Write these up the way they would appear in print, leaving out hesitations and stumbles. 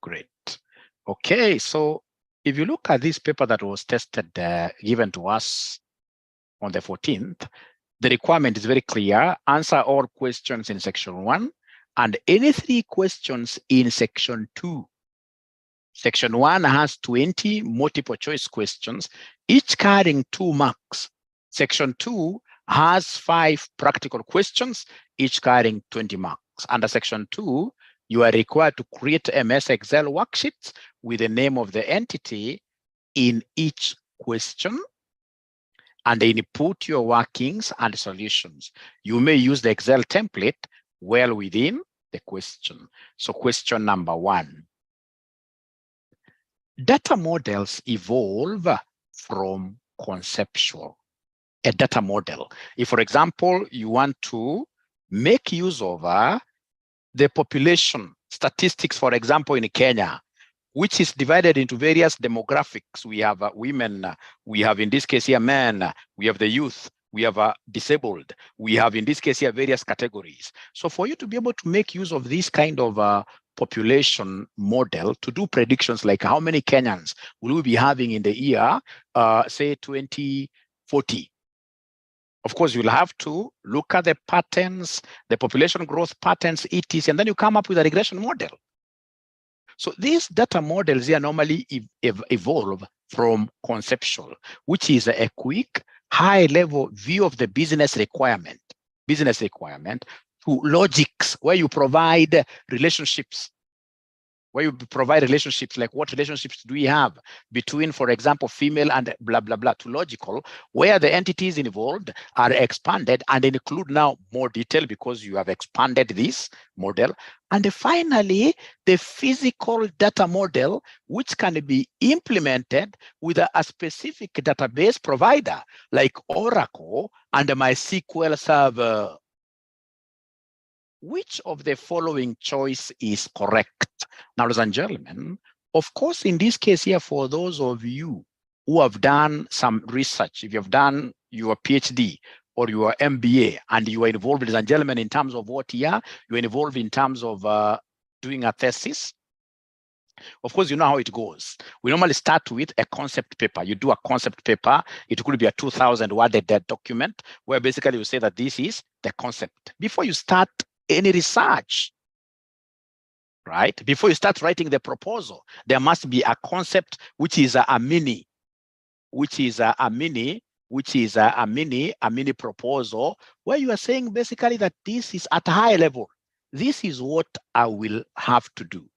Great. Okay, so if you look at this paper that was tested, given to us on the 14th, the requirement is very clear. Answer all questions in section 1 and any 3 questions in section 2. Section 1 has 20 multiple choice questions, each carrying 2 marks. Section 2 has 5 practical questions, each carrying 20 marks. Under section 2, you are required to create MS Excel worksheets with the name of the entity in each question and input your workings and solutions. You may use the Excel template well within the question. So question number 1. Data models evolve from conceptual. A data model. If, for example, you want to make use of the population statistics, for example, in Kenya, which is divided into various demographics. We have women, we have in this case here men, we have the youth, we have disabled, we have in this case here various categories. So for you to be able to make use of this kind of population model to do predictions like how many Kenyans will we be having in the year, say 2040. Of course, you'll have to look at the patterns, the population growth patterns, ETs, and then you come up with a regression model. So these data models here normally evolve from conceptual, which is a quick, high-level view of the business requirement, to logics, where you provide relationships. Like what relationships do we have between, for example, female and blah, blah, blah, to logical, where the entities involved are expanded and include now more detail because you have expanded this model. And finally, the physical data model, which can be implemented with a specific database provider like Oracle and MySQL Server. Which of the following choice is correct? Now, ladies and gentlemen, of course, in this case here, for those of you who have done some research, if you have done your PhD or your MBA and you are involved, ladies and gentlemen, in terms of what here, you're involved in terms of doing a thesis, of course, you know how it goes. We normally start with a concept paper. You do a concept paper. It could be a 2,000-word document where basically you say that this is the concept. Before you start any research, right? Before you start writing the proposal, there must be a concept which is a mini proposal where you are saying basically that this is at a high level. This is what I will have to do.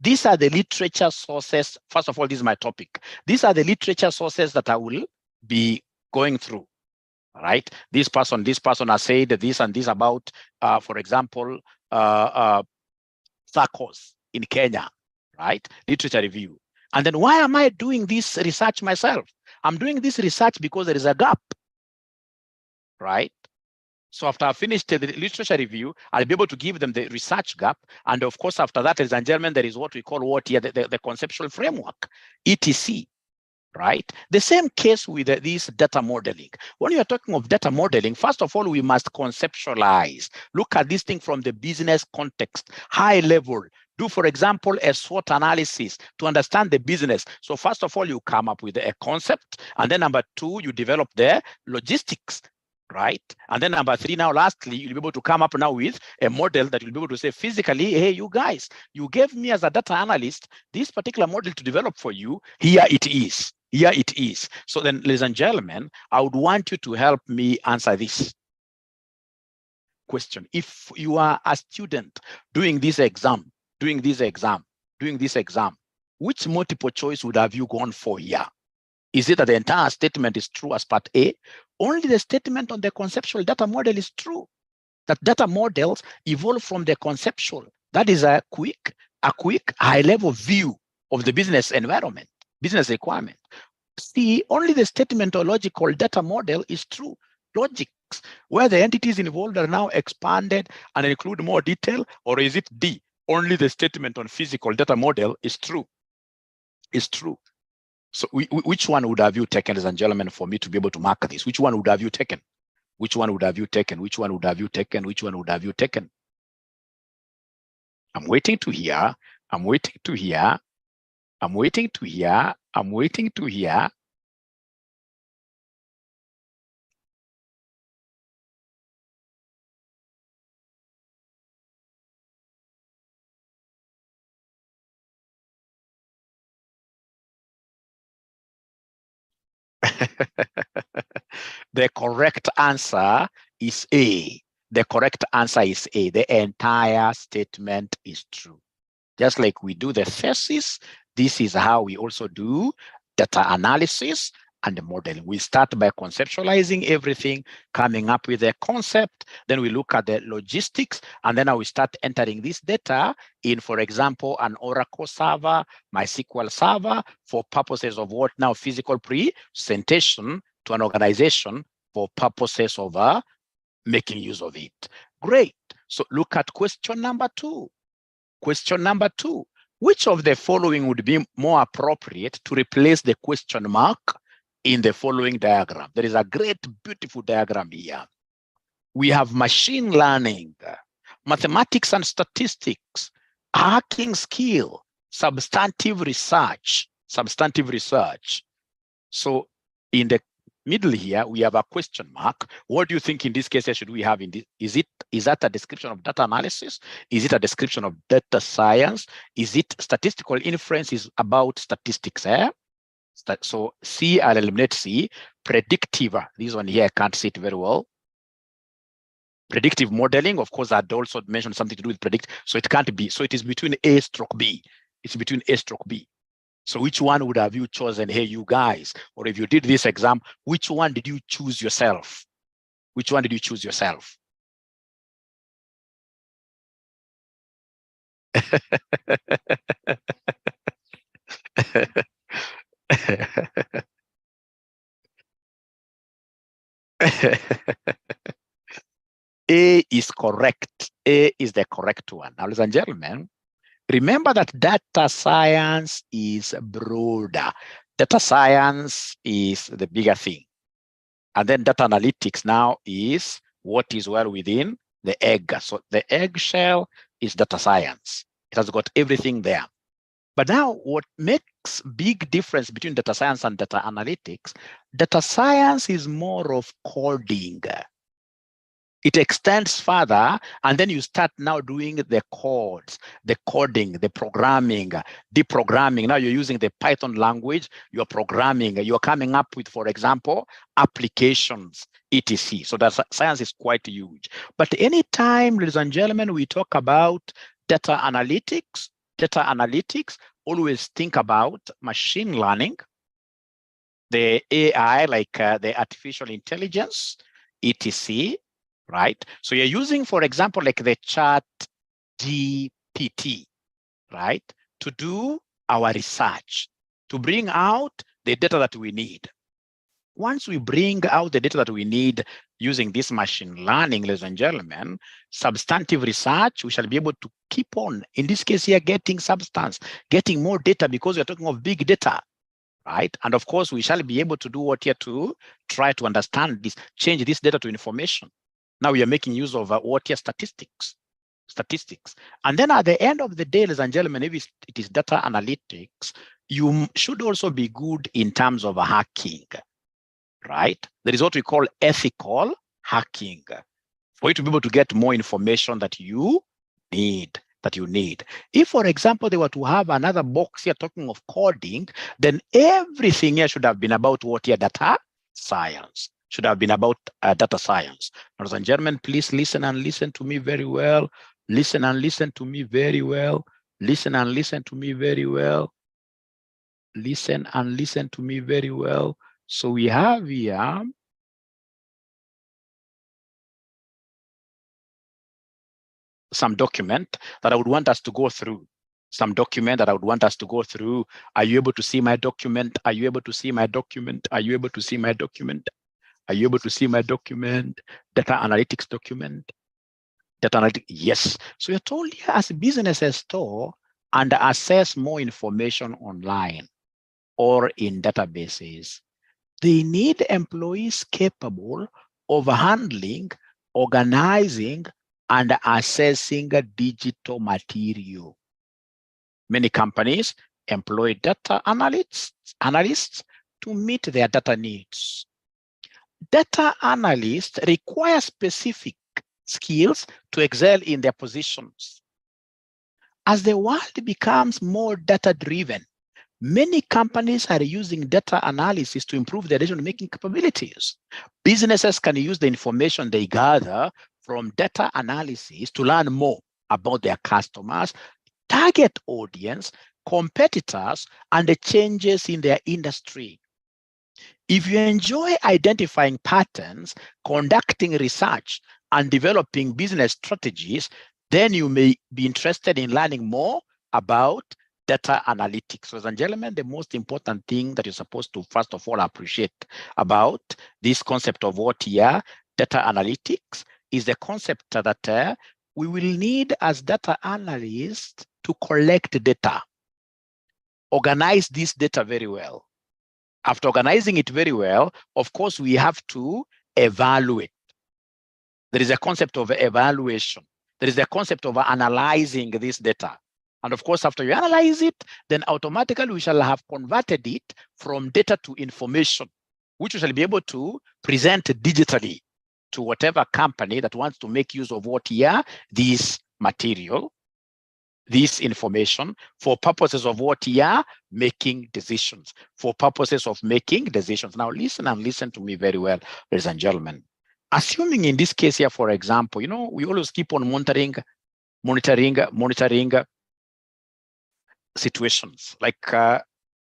These are the literature sources. First of all, this is my topic. These are the literature sources that I will be going through. Right? This person has said this and this about, for example, SACCOs in Kenya, right? Literature review. And then why am I doing this research myself? I'm doing this research because there is a gap, right? So after I finished the literature review, I'll be able to give them the research gap. And of course, after that, ladies and gentlemen, there is what we call the conceptual framework, ETC. Right? The same case with this data modeling. When you are talking of data modeling, first of all, we must conceptualize. Look at this thing from the business context, high level. Do, for example, a SWOT analysis to understand the business. So first of all, you come up with a concept. And then number 2, you develop the logistics. Right? And then number 3, now lastly, you'll be able to come up now with a model that you'll be able to say physically, hey, you guys, you gave me as a data analyst this particular model to develop for you. Here it is. Here it is. So then, ladies and gentlemen, I would want you to help me answer this question. If you are a student doing this exam, which multiple choice would have you gone for here? Is it that the entire statement is true as part A? Only the statement on the conceptual data model is true. That data models evolve from the conceptual. That is a quick high-level view of the business environment, business requirement. C, only the statement or logical data model is true. Logics, where the entities involved are now expanded and include more detail, or is it D, only the statement on physical data model is true? Is true. So which one would have you taken, ladies and gentlemen, for me to be able to mark this? Which one would have you taken? Which one would have you taken? Which one would have you taken? Which one would have you taken? I'm waiting to hear I'm waiting to hear. I'm waiting to hear. I'm waiting to hear. The correct answer is A. The correct answer is A. The entire statement is true. Just like we do the thesis, this is how we also do data analysis and the modeling. We start by conceptualizing everything, coming up with a concept, then we look at the logistics, and then we start entering this data in, for example, an Oracle server, MySQL server, for purposes of what now? Physical presentation to an organization for purposes of making use of it. Great. So look at question number 2. Question number 2. Which of the following would be more appropriate to replace the question mark in the following diagram? There is a great, beautiful diagram here. We have machine learning, mathematics and statistics, hacking skill, substantive research. So in the middle here, we have a question mark. What do you think in this case should we have in this? Is that a description of data analysis? Is it a description of data science? Is it statistical inference is about statistics? So C, I'll eliminate C. Predictive, this one here, I can't see it very well. Predictive modeling, of course, I'd also mentioned something to do with predict. So it can't be. So it is between A stroke B. It's between A stroke B. So which one would have you chosen? Hey, you guys, or if you did this exam, which one did you choose yourself? Which one did you choose yourself? A is correct. A is the correct one. Now, ladies and gentlemen, remember that data science is broader. Data science is the bigger thing. And then data analytics now is what is well within the egg. So the eggshell is data science. It has got everything there. But now what makes big difference between data science and data analytics, data science is more of coding. It extends further, and then you start now doing the codes, the coding, the programming, deprogramming. Now you're using the Python language, you're programming, you're coming up with, for example, applications, etc. So that science is quite huge. But anytime, ladies and gentlemen, we talk about data analytics, always think about machine learning, the AI, like the artificial intelligence, etc. Right? So you're using, for example, like the chat GPT, right? To do our research, to bring out the data that we need. Once we bring out the data that we need using this machine learning, ladies and gentlemen, substantive research, we shall be able to keep on, in this case here, getting substance, getting more data, because we're talking of big data, right? And of course, we shall be able to do what here to try to understand this, change this data to information. Now we are making use of what here, statistics. And then at the end of the day, ladies and gentlemen, if it is data analytics, you should also be good in terms of hacking, right? There is what we call ethical hacking, for you to be able to get more information that you need. If, for example, they were to have another box here talking of coding, then everything here should have been about what here, data science. Should have been about data science. Ladies and gentlemen, please listen and listen to me very well. Listen and listen to me very well. Listen and listen to me very well. Listen and listen to me very well. So we have here some document that I would want us to go through. Are you able to see my document? Are you able to see my document? Are you able to see my document? Are you able to see my document? Data analytics document. Data analytics, yes. So you're told here as businesses store and access more information online or in databases, they need employees capable of handling, organizing, and assessing digital material. Many companies employ data analysts to meet their data needs. Data analysts require specific skills to excel in their positions. As the world becomes more data-driven, many companies are using data analysis to improve their decision-making capabilities. Businesses can use the information they gather from data analysis to learn more about their customers, target audience, competitors, and the changes in their industry. If you enjoy identifying patterns, conducting research, and developing business strategies, then you may be interested in learning more about data analytics. So, ladies and gentlemen, the most important thing that you're supposed to, first of all, appreciate about this concept of what here, data analytics, is the concept that we will need as data analysts to collect data, organize this data very well. After organizing it very well, of course, we have to evaluate. There is a concept of evaluation. There is a concept of analyzing this data. And of course, after you analyze it, then automatically we shall have converted it from data to information, which we shall be able to present digitally to whatever company that wants to make use of what here, this material, this information, for purposes of what here, making decisions, for purposes of making decisions. Now listen and listen to me very well, ladies and gentlemen. Assuming in this case here, for example, you know, we always keep on monitoring situations. Like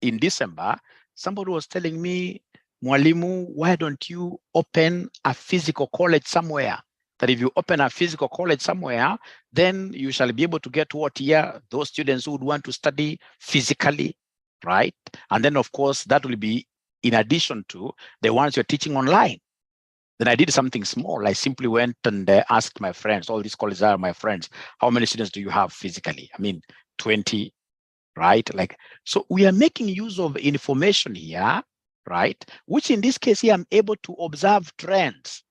in December, somebody was telling me, Mwalimu, why don't you open a physical college somewhere? That if you open a physical college somewhere, then you shall be able to get what here, those students who would want to study physically, right? And then of course, that will be in addition to the ones you're teaching online. Then I did something small. I simply went and asked my friends, all these colleges are my friends, how many students do you have physically? I mean, 20, right? Like, so we are making use of information here, right? Which in this case here, I'm able to observe trends.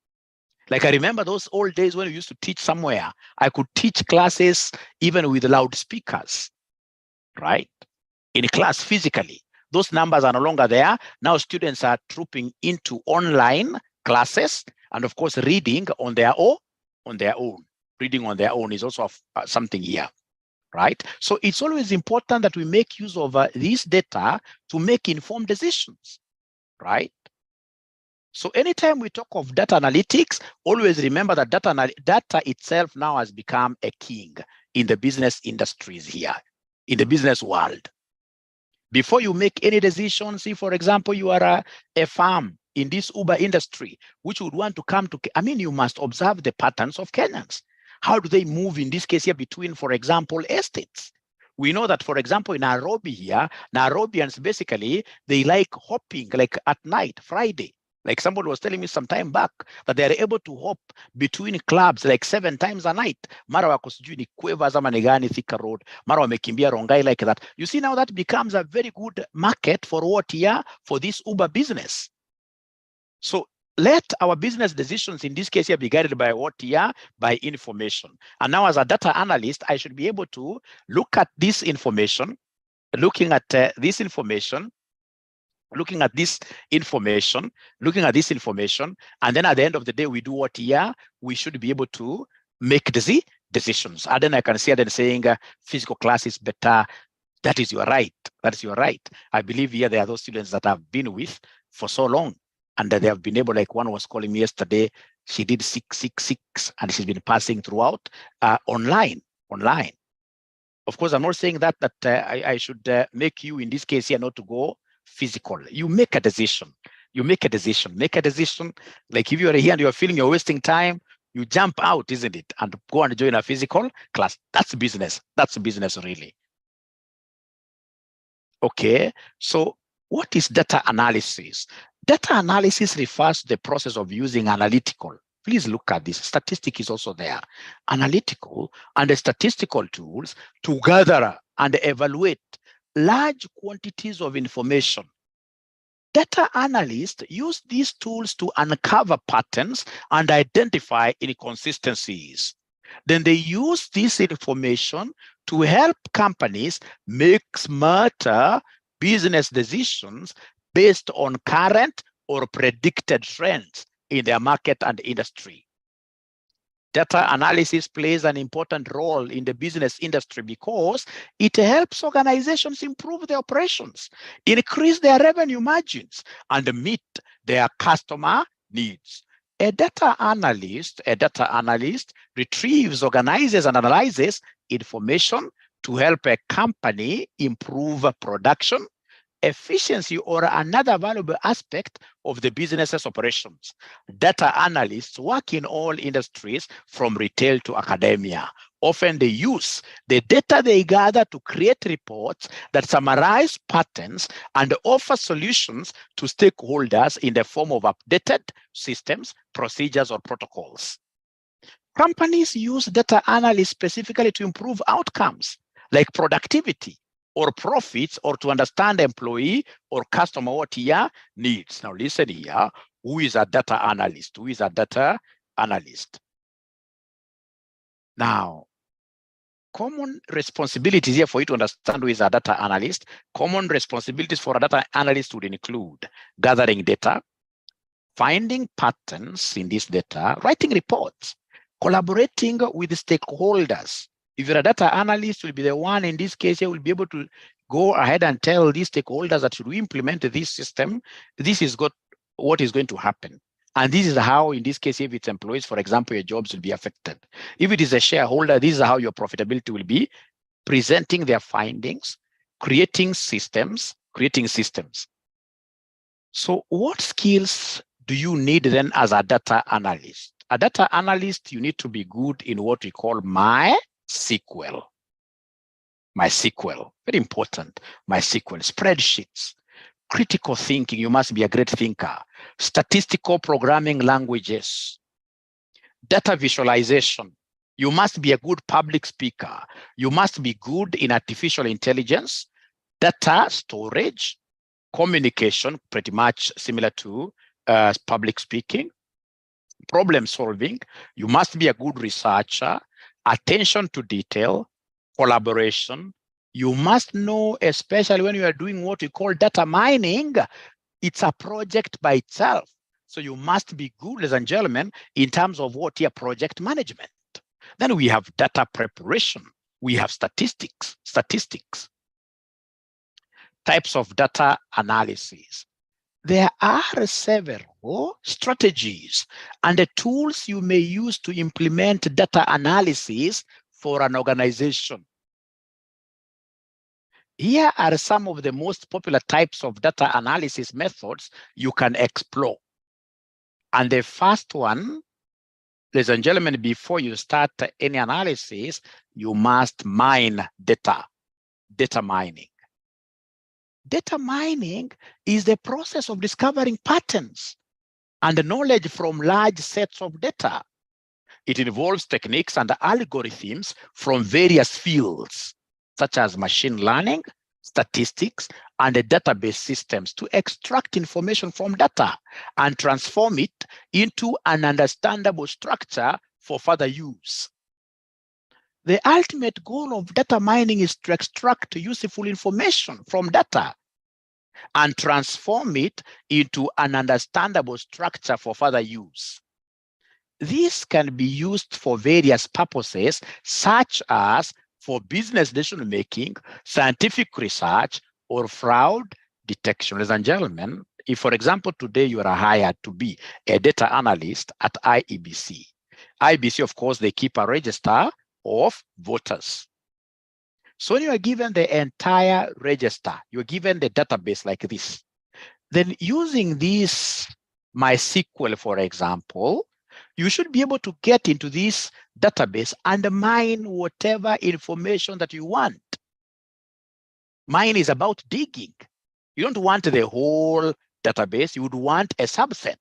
Like I remember those old days when we used to teach somewhere, I could teach classes even with loudspeakers, right? In class physically. Those numbers are no longer there. Now students are trooping into online classes, and of course, reading on their own. Reading on their own is also something here, right? So it's always important that we make use of this data to make informed decisions, right? So anytime we talk of data analytics, always remember that data itself now has become a king in the business industries here, in the business world. Before you make any decisions, see, for example, you are a farm in this Uber industry, which would want to come to, I mean, you must observe the patterns of Kenyans. How do they move in this case here between, for example, estates? We know that, for example, in Nairobi here, Nairobians basically, they like hopping like at night, Friday. Like somebody was telling me some time back that they are able to hop between clubs like 7 times a night. Mara wako sijui ni Quavers ama ni gani Thika Road. Mara wamekimbia Rongai like that. You see now that becomes a very good market for what here? For this Uber business. So let our business decisions in this case here be guided by what here? By information. And now as a data analyst, I should be able to look at this information, looking at this information, and then at the end of the day, we do what here? We should be able to make decisions. And then I can see them saying physical class is better. That is your right. That is your right. I believe here there are those students that I've been with for so long, and that they have been able, like one was calling me yesterday, she did 666 and she's been passing throughout online. Of course, I'm not saying that I should make you in this case here not to go physical. You make a decision. Make a decision. Like if you are here and you're feeling you're wasting time, you jump out, isn't it? And go and join a physical class. That's business. That's business really. Okay, so what is data analysis? Data analysis refers to the process of using analytical. Please look at this. Statistic is also there. Analytical and the statistical tools to gather and evaluate large quantities of information. Data analysts use these tools to uncover patterns and identify inconsistencies. Then they use this information to help companies make smarter business decisions based on current or predicted trends in their market and industry. Data analysis plays an important role in the business industry because it helps organizations improve their operations, increase their revenue margins, and meet their customer needs. A data analyst retrieves, organizes, and analyzes information to help a company improve production, efficiency, or another valuable aspect of the business's operations. Data analysts work in all industries from retail to academia. Often they use the data they gather to create reports that summarize patterns and offer solutions to stakeholders in the form of updated systems, procedures, or protocols. Companies use data analysis specifically to improve outcomes like productivity or profits, or to understand employee or customer what here needs. Now listen here, who is a data analyst? Who is a data analyst? Now, common responsibilities here for you to understand who is a data analyst. Common responsibilities for a data analyst would include gathering data, finding patterns in this data, writing reports, collaborating with stakeholders. If you're a data analyst, will be the one in this case here will be able to go ahead and tell these stakeholders that should we implement this system, this is what is going to happen. And this is how, in this case, if it's employees, for example, your jobs will be affected. If it is a shareholder, this is how your profitability will be, presenting their findings, creating systems. So what skills do you need then as a data analyst? A data analyst, you need to be good in what we call MySQL, very important. MySQL, spreadsheets, critical thinking, you must be a great thinker, statistical programming languages, data visualization, you must be a good public speaker, you must be good in artificial intelligence, data storage, communication, pretty much similar to public speaking, problem solving, you must be a good researcher, attention to detail, collaboration. You must know, especially when you are doing what we call data mining, it's a project by itself. So you must be good, ladies and gentlemen, in terms of what here project management. Then we have data preparation. We have statistics. Types of data analysis. There are several strategies and the tools you may use to implement data analysis for an organization. Here are some of the most popular types of data analysis methods you can explore. And the first one, ladies and gentlemen, before you start any analysis, you must mine data mining. Data mining is the process of discovering patterns and knowledge from large sets of data. It involves techniques and algorithms from various fields, such as machine learning, statistics, and database systems to extract information from data and transform it into an understandable structure for further use. The ultimate goal of data mining is to extract useful information from data and transform it into an understandable structure for further use. This can be used for various purposes, such as for business decision-making, scientific research, or fraud detection. Ladies and gentlemen, if, for example, today you are hired to be a data analyst at IEBC. IEBC, of course, they keep a register of voters. So when you are given the entire register, you're given the database like this. Then using this MySQL, for example, you should be able to get into this database and mine whatever information that you want. Mine is about digging. You don't want the whole database, you would want a subset.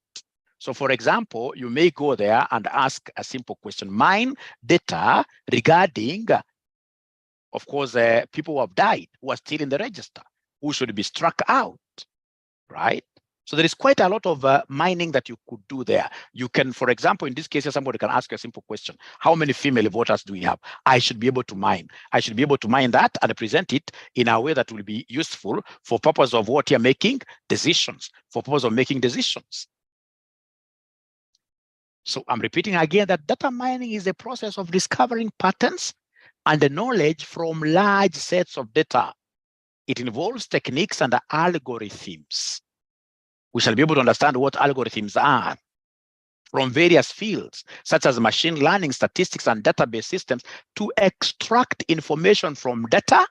So for example, you may go there and ask a simple question, mine data regarding, of course, people who have died, who are still in the register, who should be struck out, right? So there is quite a lot of mining that you could do there. You can, for example, in this case, somebody can ask you a simple question. How many female voters do we have? I should be able to mine. I should be able to mine that and present it in a way that will be useful for purpose of what you're making decisions, for purpose of making decisions. So I'm repeating again that data mining is a process of discovering patterns and the knowledge from large sets of data. It involves techniques and algorithms. We shall be able to understand what algorithms are from various fields, such as machine learning, statistics, and database systems, to extract information from data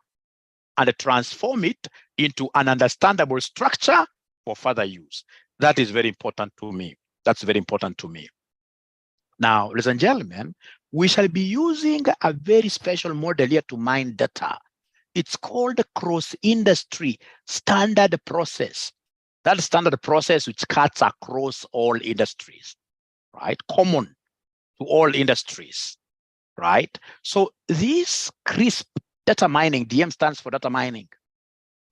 and transform it into an understandable structure for further use. That is very important to me. That's very important to me. Now, ladies and gentlemen, we shall be using a very special model here to mine data. It's called cross-industry standard process. That standard process which cuts across all industries, right? Common to all industries, right? So this CRISP, data mining, DM stands for data mining.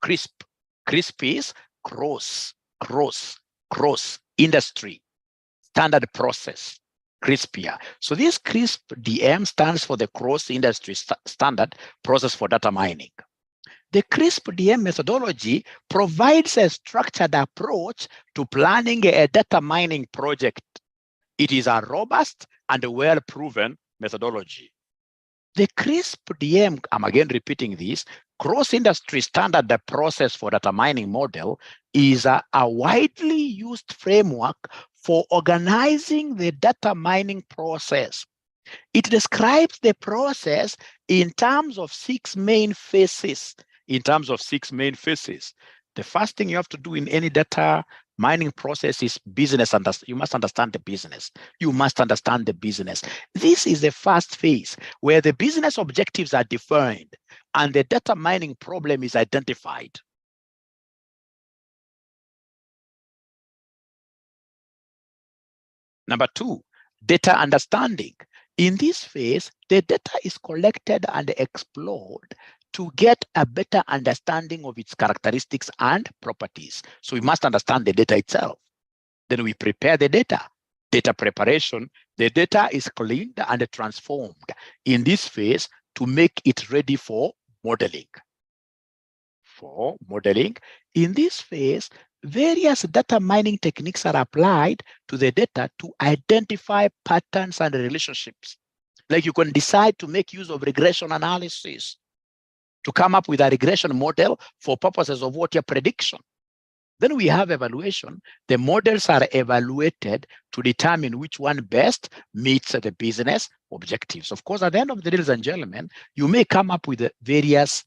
CRISP is cross industry standard process. CRISP here. So this CRISP DM stands for the cross industry standard process for data mining. The CRISP DM methodology provides a structured approach to planning a data mining project. It is a robust and well-proven methodology. The CRISP DM, I'm again repeating this, cross-industry standard process for data mining model is a widely used framework for organizing the data mining process. It describes the process in terms of 6 main phases. The first thing you have to do in any data mining process is business. You must understand the business. You must understand the business. This is the first phase where the business objectives are defined and the data mining problem is identified. Number 2, data understanding. In this phase, the data is collected and explored to get a better understanding of its characteristics and properties. So we must understand the data itself. Then we prepare the data. Data preparation, the data is cleaned and transformed in this phase to make it ready for modeling. In this phase, various data mining techniques are applied to the data to identify patterns and relationships. Like you can decide to make use of regression analysis to come up with a regression model for purposes of what your prediction. Then we have evaluation. The models are evaluated to determine which one best meets the business objectives. Of course, at the end of the day, ladies and gentlemen, you may come up with various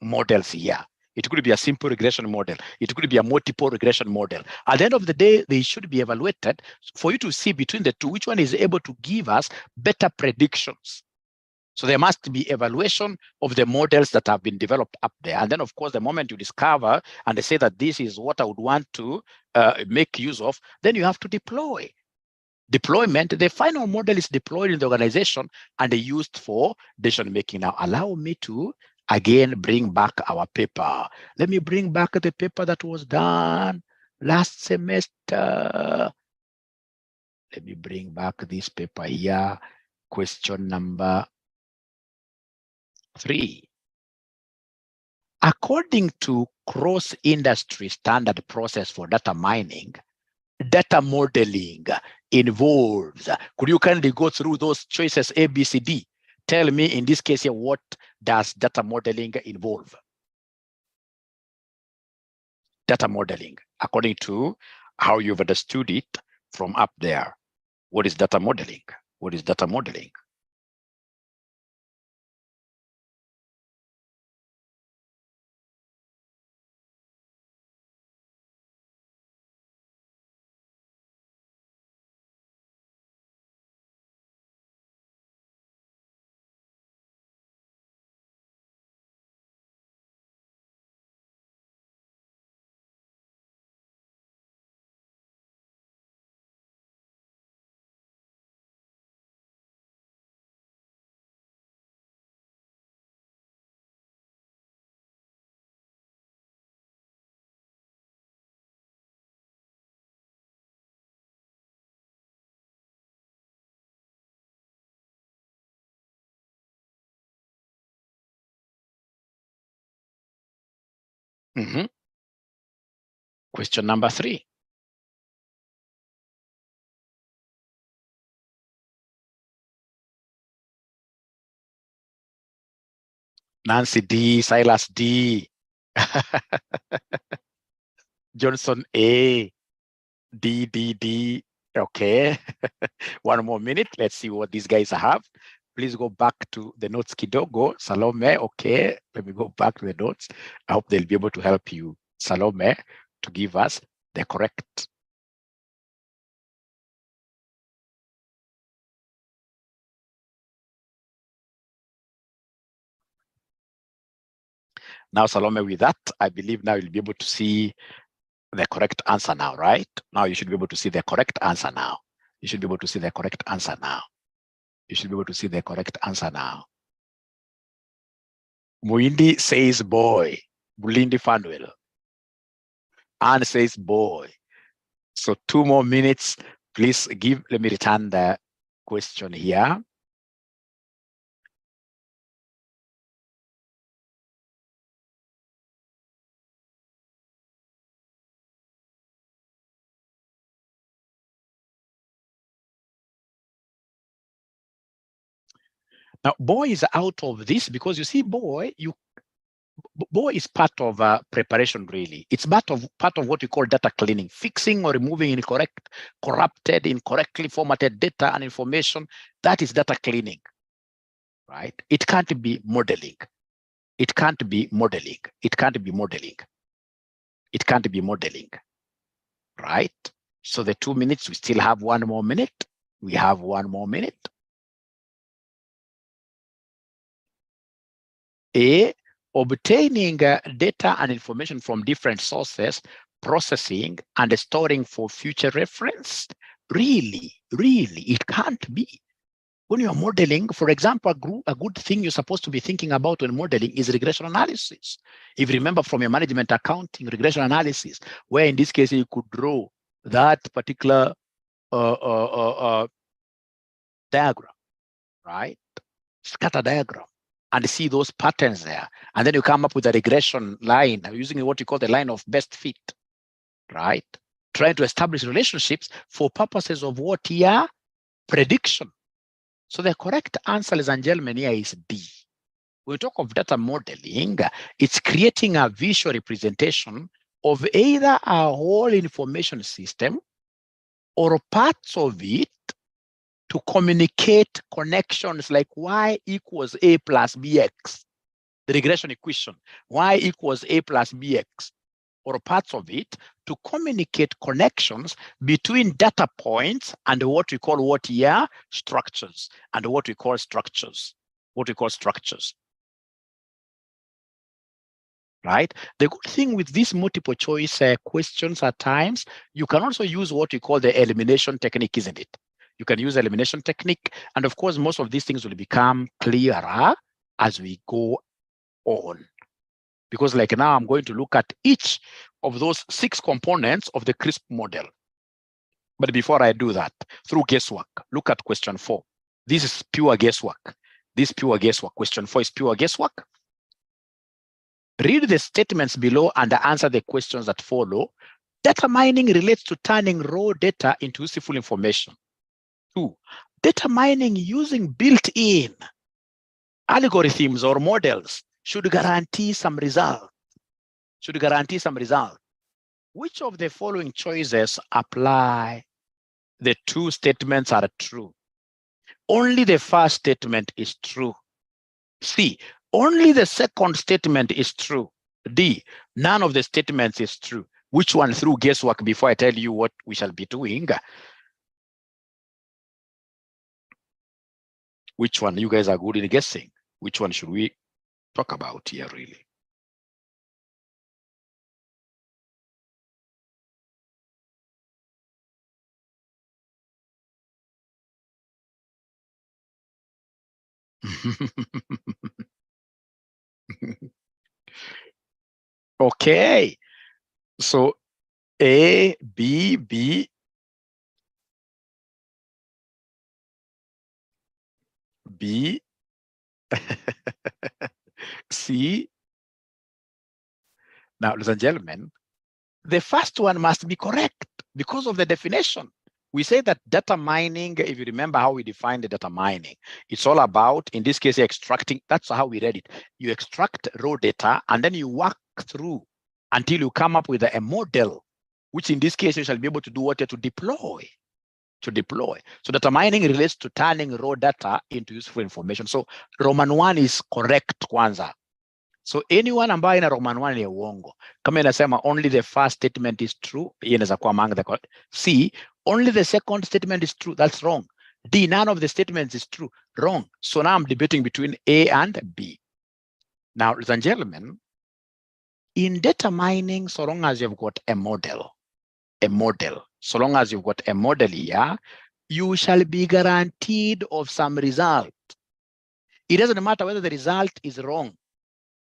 models here. It could be a simple regression model. It could be a multiple regression model. At the end of the day, they should be evaluated for you to see between the two, which one is able to give us better predictions. So there must be evaluation of the models that have been developed up there. And then, of course, the moment you discover and they say that this is what I would want to make use of, then you have to deploy. Deployment, the final model is deployed in the organization and used for decision making. Now, allow me to again bring back our paper. Let me bring back the paper that was done last semester. Let me bring back this paper here. Question number 3. According to cross-industry standard process for data mining, data modeling involves, could you kindly go through those choices A, B, C, D? Tell me in this case here, what does data modeling involve? Data modeling, according to how you've understood it from up there. What is data modeling? What is data modeling? Question number 3. Nancy D, Silas D, Johnson A, D. Okay. One more minute. Let's see what these guys have. Please go back to the notes kidogo. Salome, okay. Let me go back to the notes. I hope they'll be able to help you, Salome, to give us the correct. Now, Salome, with that, I believe now you'll be able to see the correct answer now, right? Now you should be able to see the correct answer now. You should be able to see the correct answer now. You should be able to see the correct answer now. Muindi says boy. Bulindi Fanuel. Anne says boy. So 2 more minutes. Please let me return the question here. Now, boy is out of this because you see, boy is part of preparation, really. It's part of what we call data cleaning, fixing or removing incorrect, corrupted, incorrectly formatted data and information. That is data cleaning, right? It can't be modeling. It can't be modeling. It can't be modeling. It can't be modeling, right? So the 2 minutes, we still have 1 more minute. We have 1 more minute. A, obtaining data and information from different sources, processing and storing for future reference. Really, it can't be. When you're modeling, for example, a good thing you're supposed to be thinking about when modeling is regression analysis. If you remember from your management accounting, regression analysis, where in this case you could draw that particular diagram, right? Scatter diagram, and see those patterns there. And then you come up with a regression line using what you call the line of best fit, right? Trying to establish relationships for purposes of what here? Prediction. So the correct answer, ladies and gentlemen, here is D. When we talk of data modeling, it's creating a visual representation of either a whole information system or parts of it to communicate connections like y equals a plus bx, the regression equation, y equals a plus bx, or parts of it to communicate connections between data points and what we call structures, and what we call structures, right? The good thing with these multiple choice questions at times, you can also use what we call the elimination technique, isn't it? You can use elimination technique. And of course, most of these things will become clearer as we go on. Because like now, I'm going to look at each of those 6 components of the CRISP model. But before I do that, through guesswork, look at question 4. This is pure guesswork. This pure guesswork. Question 4 is pure guesswork. Read the statements below and answer the questions that follow. Data mining relates to turning raw data into useful information. 2, data mining using built-in algorithms or models should guarantee some result. Which of the following choices apply? The 2 statements are true. Only the first statement is true. C, only the second statement is true. D, none of the statements is true. Which one? Through guesswork, before I tell you what we shall be doing. Which one? You guys are good in guessing. Which one should we talk about here, really? Okay. So A, B, C, Now, ladies and gentlemen, the first one must be correct because of the definition. We say that data mining, if you remember how we define the data mining, it's all about, in this case, extracting. That's how we read it. You extract raw data and then you work through until you come up with a model, which in this case, you shall be able to do what? To deploy. So data mining relates to turning raw data into useful information. So Roman 1 is correct kwanza. So anyone ambaye ina Roman 1 ni uongo. Kama inasema only the first statement is true, inaweza kuwa among the correct. C, only the second statement is true, that's wrong. D, none of the statements is true, wrong. So now I'm debating between A and B. Now, ladies and gentlemen, in data mining, so long as you've got a model, so long as you've got a model here, you shall be guaranteed of some result. It doesn't matter whether the result is wrong,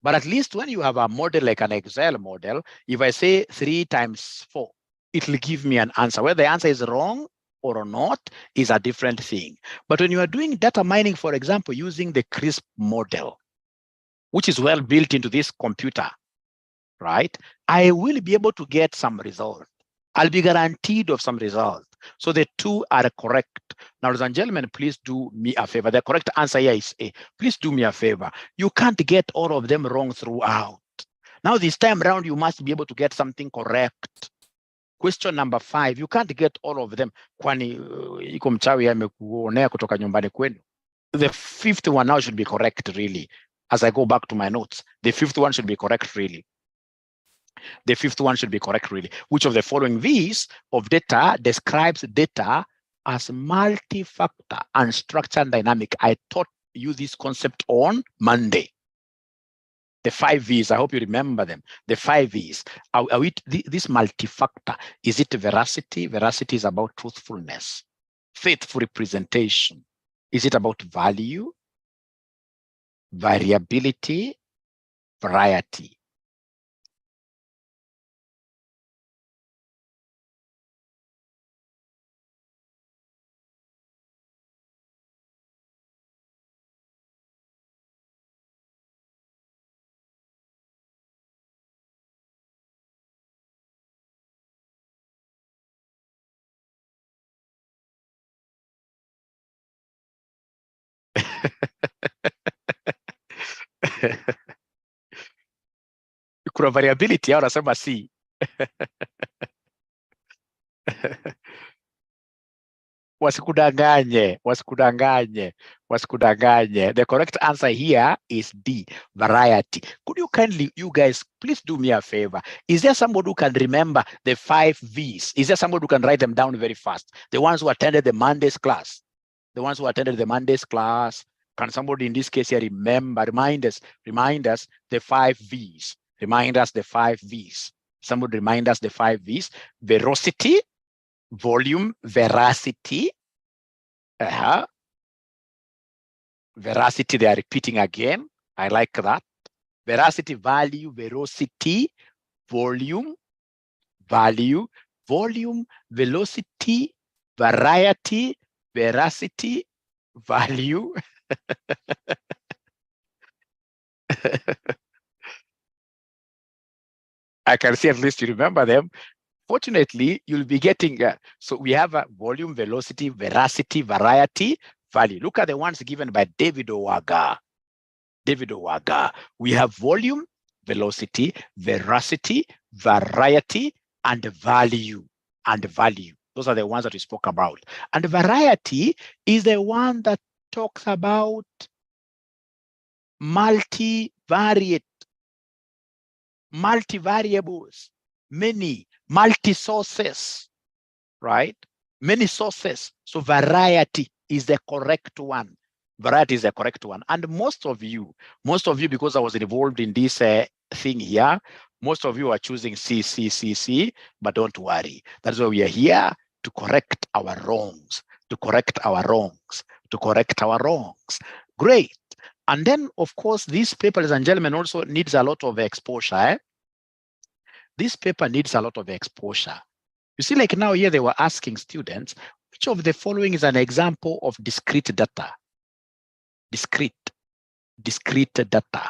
but at least when you have a model like an Excel model, if I say 3 times 4, it will give me an answer. Whether the answer is wrong or not is a different thing. But when you are doing data mining, for example, using the CRISP model, which is well built into this computer, right? I will be able to get some result. I'll be guaranteed of some result. So the two are correct. Now, ladies and gentlemen, please do me a favor. The correct answer here is A. Please do me a favor. You can't get all of them wrong throughout. Now, this time around, you must be able to get something correct. Question number 5, you can't get all of them. Kwani iko mchawi amekuonea kutoka nyumbani kwenu. The 5th one now should be correct, really. As I go back to my notes, the 5th one should be correct, really. The 5th one should be correct, really. Which of the following V's of data describes data as multi-factor and structured dynamic? I taught you this concept on Monday. The 5 V's, I hope you remember them. The 5 V's. This multi-factor, is it veracity? Veracity is about truthfulness. Faithful representation. Is it about value? Variability? Variety? Kuna variability au nasema C? Wasikudanganye. The correct answer here is D, variety. Could you kindly, you guys, please do me a favor. Is there somebody who can remember the 5 V's? Is there somebody who can write them down very fast? The ones who attended the Monday's class. Can somebody in this case here remind us the 5 V's? Remind us the 5 V's. Somebody remind us the 5 V's. Velocity, volume, veracity. Veracity, they are repeating again. I like that. Veracity, value, velocity, volume, velocity, variety, veracity, value. I can see at least you remember them. Fortunately, you'll be getting, so we have a volume, velocity, veracity, variety, value. Look at the ones given by David Owaga. We have volume, velocity, veracity, variety, and value. Those are the ones that we spoke about. And variety is the one that talks about multivariables, many multi-sources, right? Many sources. So variety is the correct one. And most of you, because I was involved in this thing here, most of you are choosing C, but don't worry. That's why we are here, to correct our wrongs, Great. And then, of course, this paper, ladies and gentlemen, also needs a lot of exposure. This paper needs a lot of exposure. You see, like now here, they were asking students, which of the following is an example of discrete data? Discrete data.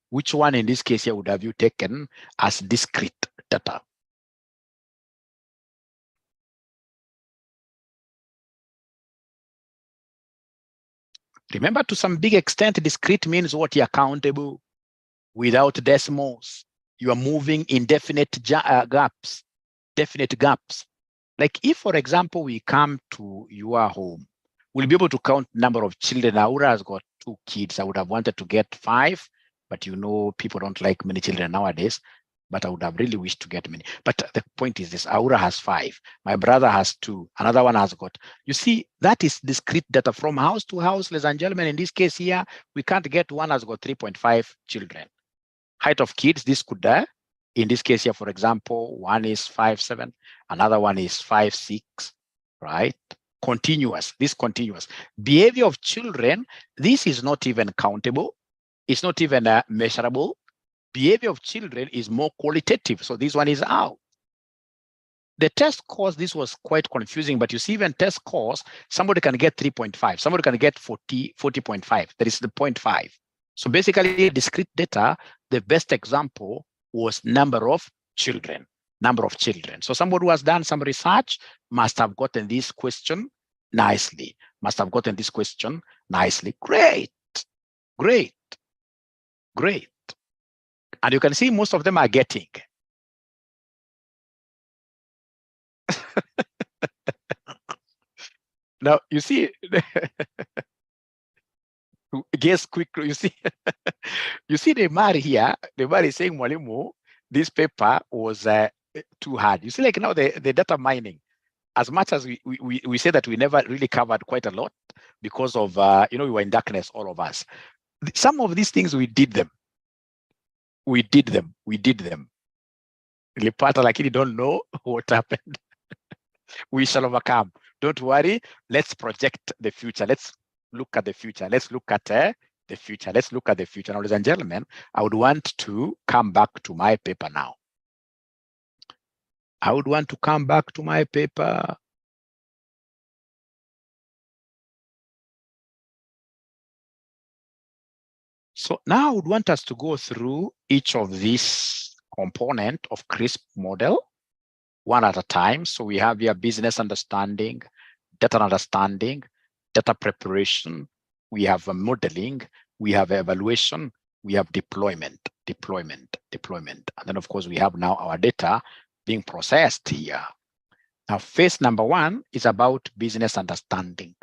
Which one in this case here would have you taken as discrete data? Remember, to some big extent, discrete means what? You're countable without decimals. You are moving in definite gaps, definite gaps. Like if, for example, we come to your home, we'll be able to count number of children. Aura has got 2 kids. I would have wanted to get 5, but you know, people don't like many children nowadays. But I would have really wished to get many. But the point is this: Aura has 5. My brother has 2. Another one has got. You see, that is discrete data from house to house, ladies and gentlemen. In this case here, we can't get one has got 3.5 children. Height of kids, this could in this case here, for example, one is 5'7", another one is 5'6", right? Continuous, this continuous. Behavior of children, this is not even countable. It's not even measurable. Behavior of children is more qualitative. So this one is out. The test scores, this was quite confusing, but you see, even test scores, somebody can get 3.5, somebody can get 40.5. That is the 0.5. So basically, discrete data, the best example was number of children. So somebody who has done some research must have gotten this question nicely. Great. And you can see most of them are getting. Now, you see, guess quickly, you see, you see the Mari here, the Mari saying, Mwalimu, this paper was too hard. You see, like now the data mining, as much as we say that we never really covered quite a lot because of, we were in darkness, all of us. Some of these things, we did them. Lipata, like you don't know what happened. We shall overcome. Don't worry. Let's project the future. Let's look at the future. Let's look at the future. Now, ladies and gentlemen, I would want to come back to my paper now. So now I would want us to go through each of these components of CRISP model one at a time. So we have here business understanding, data understanding, data preparation, we have modeling, we have evaluation, we have deployment. And then, of course, we have now our data being processed here. Now, phase number 1 is about business understanding.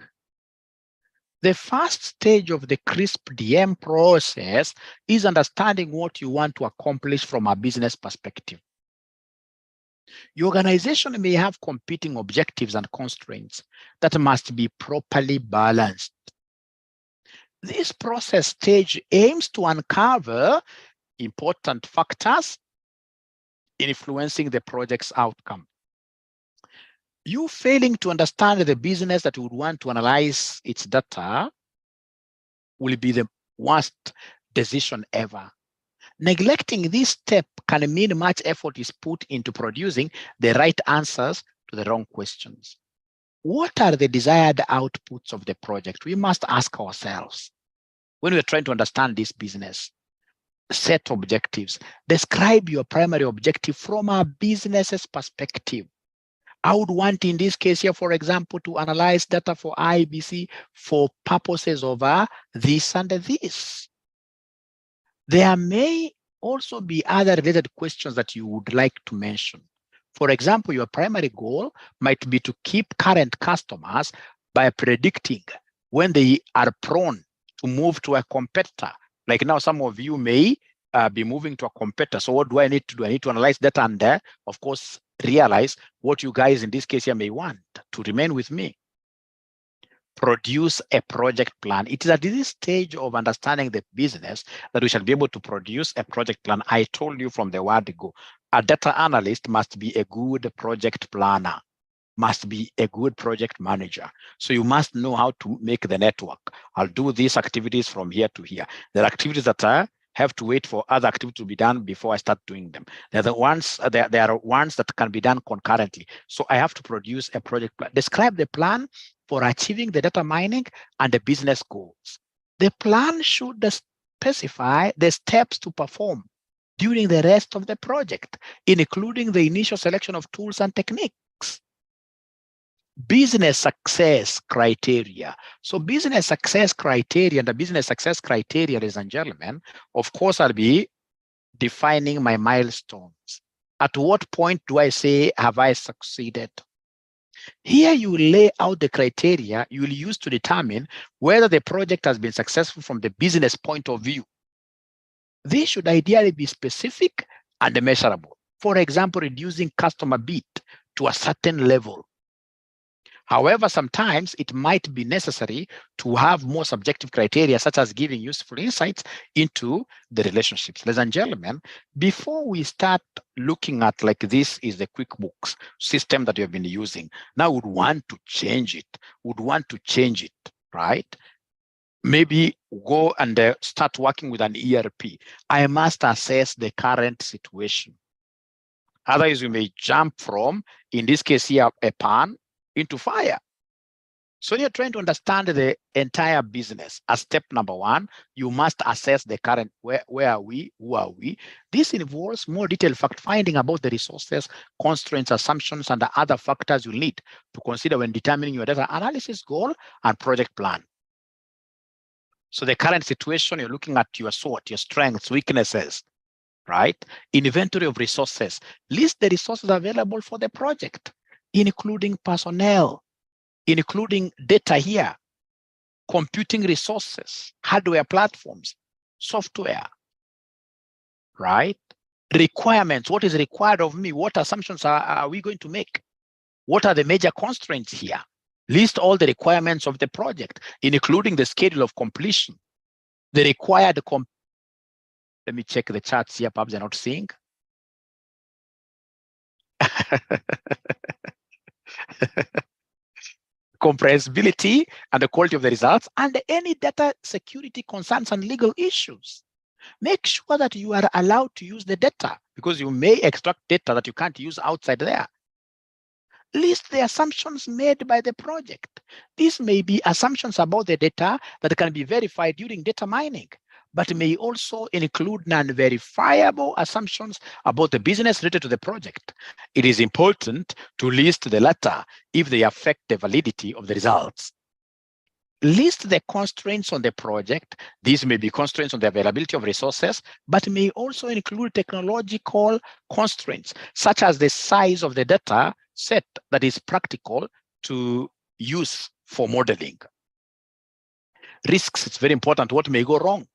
The first stage of the CRISP DM process is understanding what you want to accomplish from a business perspective. Your organization may have competing objectives and constraints that must be properly balanced. This process stage aims to uncover important factors influencing the project's outcome. You failing to understand the business that you would want to analyze its data will be the worst decision ever. Neglecting this step can mean much effort is put into producing the right answers to the wrong questions. What are the desired outputs of the project? We must ask ourselves when we're trying to understand this business. Set objectives. Describe your primary objective from a business's perspective. I would want, in this case here, for example, to analyze data for IBC for purposes of this and this. There may also be other related questions that you would like to mention. For example, your primary goal might be to keep current customers by predicting when they are prone to move to a competitor. Like now, some of you may be moving to a competitor. So what do I need to do? I need to analyze data and, of course, realize what you guys in this case here may want to remain with me. Produce a project plan. It is at this stage of understanding the business that we shall be able to produce a project plan. I told you from the word go, a data analyst must be a good project planner, must be a good project manager. So you must know how to make the network. I'll do these activities from here to here. There are activities that have to wait for other activities to be done before I start doing them. There are ones that can be done concurrently. So I have to produce a project plan. Describe the plan for achieving the data mining and the business goals. The plan should specify the steps to perform during the rest of the project, including the initial selection of tools and techniques. Business success criteria. So business success criteria, and the business success criteria, ladies and gentlemen, of course, I'll be defining my milestones. At what point do I say, have I succeeded? Here you lay out the criteria you will use to determine whether the project has been successful from the business point of view. They should ideally be specific and measurable. For example, reducing customer beat to a certain level. However, sometimes it might be necessary to have more subjective criteria, such as giving useful insights into the relationships. Ladies and gentlemen, before we start looking at like this is the QuickBooks system that you have been using, now would want to change it, right? Maybe go and start working with an ERP. I must assess the current situation. Otherwise, you may jump from, in this case here, a pan into fire. So you're trying to understand the entire business. As step number one, you must assess the current, where are we, who are we. This involves more detailed fact finding about the resources, constraints, assumptions, and the other factors you need to consider when determining your data analysis goal and project plan. So the current situation, you're looking at your SWOT, your strengths, weaknesses, right? Inventory of resources. List the resources available for the project, including personnel, including data here, computing resources, hardware platforms, software, right? Requirements, what is required of me? What assumptions are we going to make? What are the major constraints here? List all the requirements of the project, including the schedule of completion, the required, let me check the charts here, perhaps they're not seeing. Comprehensibility and the quality of the results, and any data security concerns and legal issues. Make sure that you are allowed to use the data, because you may extract data that you can't use outside there. List the assumptions made by the project. These may be assumptions about the data that can be verified during data mining, but may also include non-verifiable assumptions about the business related to the project. It is important to list the latter if they affect the validity of the results. List the constraints on the project. These may be constraints on the availability of resources, but may also include technological constraints, such as the size of the data set that is practical to use for modeling. Risks, it's very important. What may go wrong?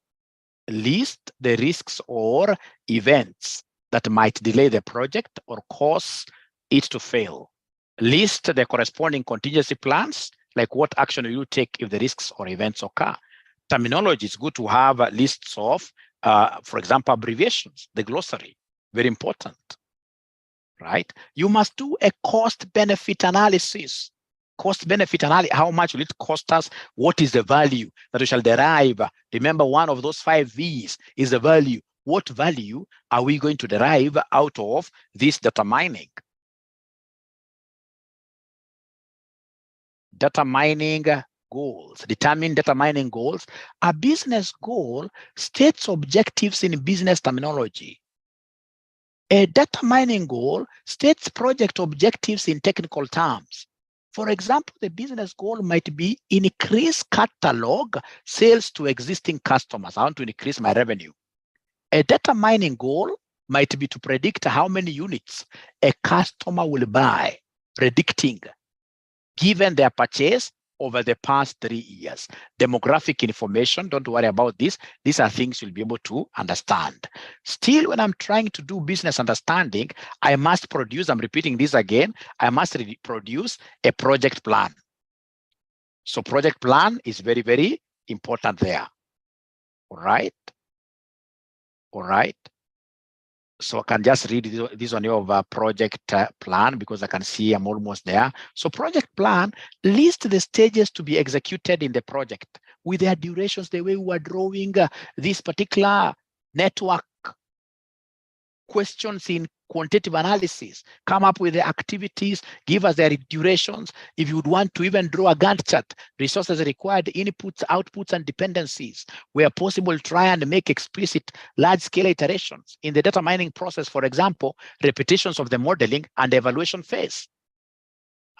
List the risks or events that might delay the project or cause it to fail. List the corresponding contingency plans, like what action will you take if the risks or events occur. Terminology, is good to have lists of, for example, abbreviations, the glossary, very important, right? You must do a cost-benefit analysis. Cost-benefit analysis, how much will it cost us? What is the value that we shall derive? Remember, one of those 5 V's is the value. What value are we going to derive out of this data mining? Data mining goals. Determine data mining goals. A business goal states objectives in business terminology. A data mining goal states project objectives in technical terms. For example, the business goal might be increase catalog sales to existing customers. I want to increase my revenue. A data mining goal might be to predict how many units a customer will buy, predicting, given their purchase over the past 3 years. Demographic information, don't worry about this. These are things you'll be able to understand. Still, when I'm trying to do business understanding, I must produce, I'm repeating this again, I must produce a project plan. So project plan is very, very important there. All right. All right. So I can just read this on your project plan, because I can see I'm almost there. So project plan, list the stages to be executed in the project with their durations, the way we are drawing this particular network questions in quantitative analysis, come up with the activities, give us their durations. If you would want to even draw a Gantt chart, resources required, inputs, outputs, and dependencies, where possible, try and make explicit large-scale iterations. In the data mining process, for example, repetitions of the modeling and evaluation phase.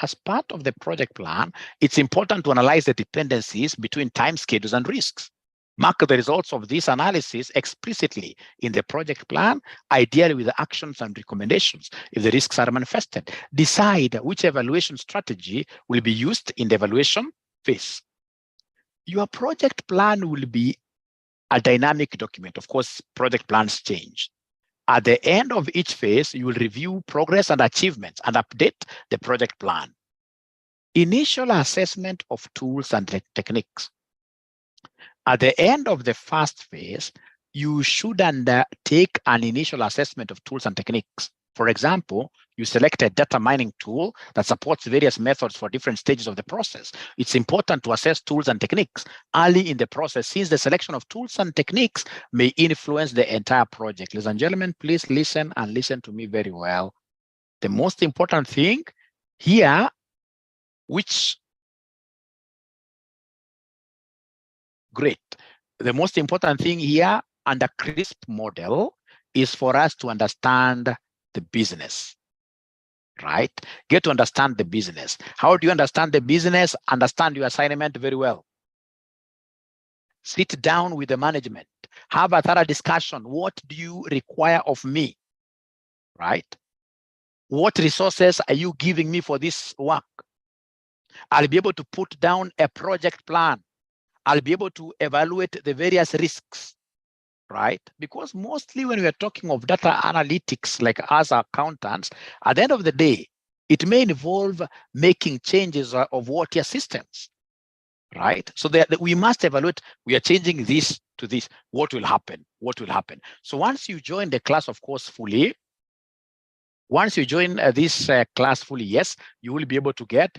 As part of the project plan, it's important to analyze the dependencies between time schedules and risks. Mark the results of this analysis explicitly in the project plan, ideally with the actions and recommendations if the risks are manifested. Decide which evaluation strategy will be used in the evaluation phase. Your project plan will be a dynamic document. Of course, project plans change. At the end of each phase, you will review progress and achievements and update the project plan. Initial assessment of tools and techniques. At the end of the first phase, you should undertake an initial assessment of tools and techniques. For example, you select a data mining tool that supports various methods for different stages of the process. It's important to assess tools and techniques early in the process, since the selection of tools and techniques may influence the entire project. Ladies and gentlemen, please listen and listen to me very well. The most important thing here, the most important thing here under CRISP model is for us to understand the business, right? Get to understand the business. How do you understand the business? Understand your assignment very well. Sit down with the management. Have a thorough discussion. What do you require of me, right? What resources are you giving me for this work? I'll be able to put down a project plan. I'll be able to evaluate the various risks, right? Because mostly when we are talking of data analytics, like as accountants, at the end of the day, it may involve making changes of what your systems, right? So that we must evaluate, we are changing this to this, what will happen? What will happen? So once you join the class, of course, fully, once you join this class fully, yes, you will be able to get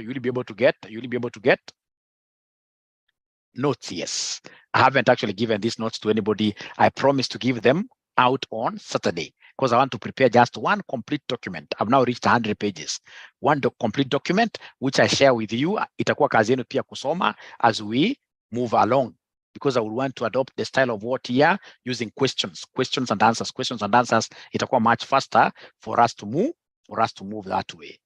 notes. Yes, I haven't actually given these notes to anybody. I promise to give them out on Saturday because I want to prepare just one complete document. I've now reached 100 pages. One complete document which I share with you. Itakuwa kazi yenu pia kusoma as we move along, because I would want to adopt the style of what here using questions and answers. Itakuwa much faster for us to move that way.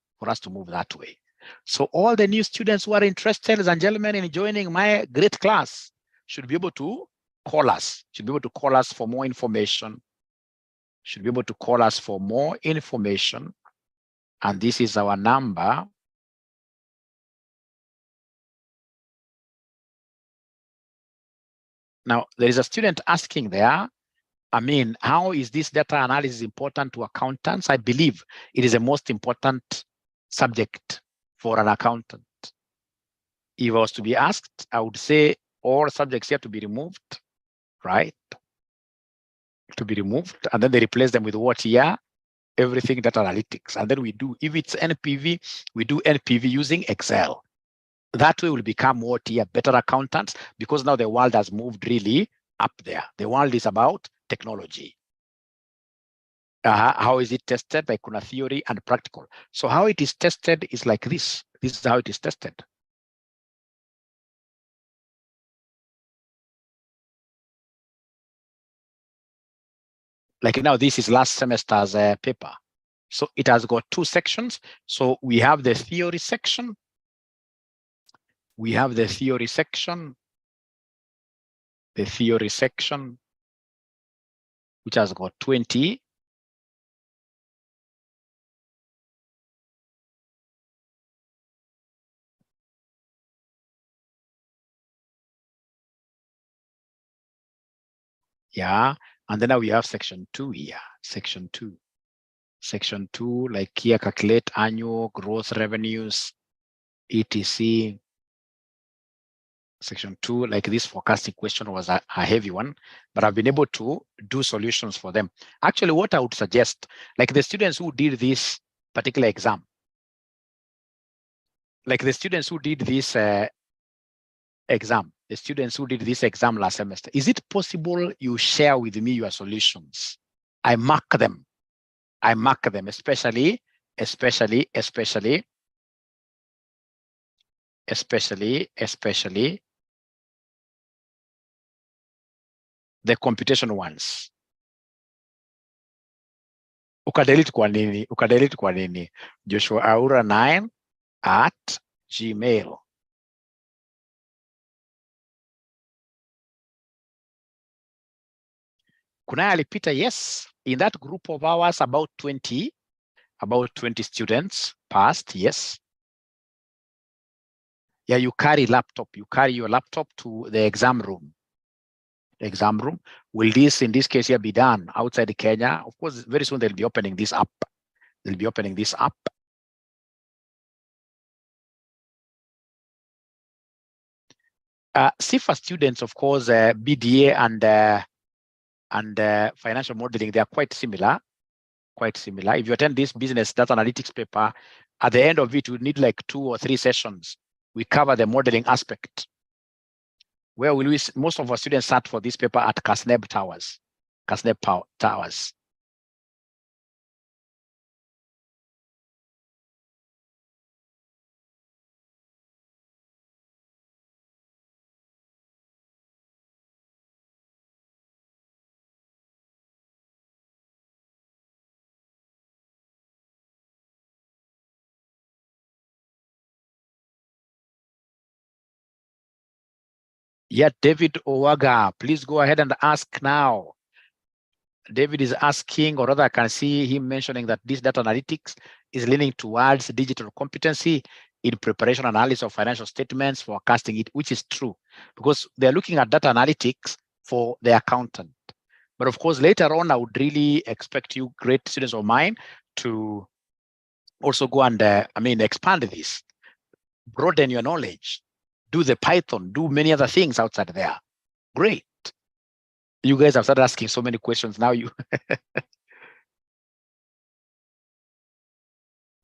So all the new students who are interested, ladies and gentlemen, in joining my great class should be able to call us, for more information, and this is our number. Now, there is a student asking there, how is this data analysis important to accountants? I believe it is the most important subject for an accountant. If I was to be asked, I would say all subjects here to be removed, right? To be removed, and then they replace them with what here? Everything data analytics. And then we do, if it's NPV, we do NPV using Excel. That way we'll become what here? Better accountants, because now the world has moved really up there. The world is about technology. How is it tested? Like kuna theory and practical. So how it is tested is like this. This is how it is tested. Like now, this is last semester's paper. So it has got two sections. So we have the theory section. which has got 20. Yeah, and then now we have section 2 here. Section 2, like here, calculate annual gross revenues, etc. Section 2, like this forecasting question was a heavy one, but I've been able to do solutions for them. Actually, what I would suggest, like the students who did this particular exam, the students who did this exam last semester, is it possible you share with me your solutions? I mark them I mark them, especially the computation ones. Ukadelete kwa nini? Joshua Aura 9 at Gmail. Kunaya alipita, yes. In that group of ours, about 20 students passed, yes. Yeah, you carry your laptop to the exam room. Will this, in this case here, be done outside Kenya? Of course, very soon they'll be opening this up. CIFA students, of course, BDA and financial modeling, they are quite similar. If you attend this business data analytics paper, at the end of it, you need like 2 or 3 sessions. We cover the modeling aspect. Where will we? Most of our students sat for this paper at CASNEB Towers. Yeah, David Owaga, please go ahead and ask now. David is asking, or rather I can see him mentioning that this data analytics is leaning towards digital competency in preparation analysis of financial statements, forecasting it, which is true, because they're looking at data analytics for the accountant. But of course, later on, I would really expect you, great students of mine, to also go and, expand this, broaden your knowledge, do the Python, do many other things outside there. Great. You guys have started asking so many questions now. You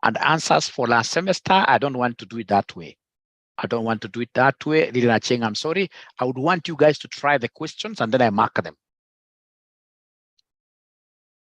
and answers for last semester, I don't want to do it that way. Lilian Acheng, I'm sorry. I would want you guys to try the questions and then I mark them.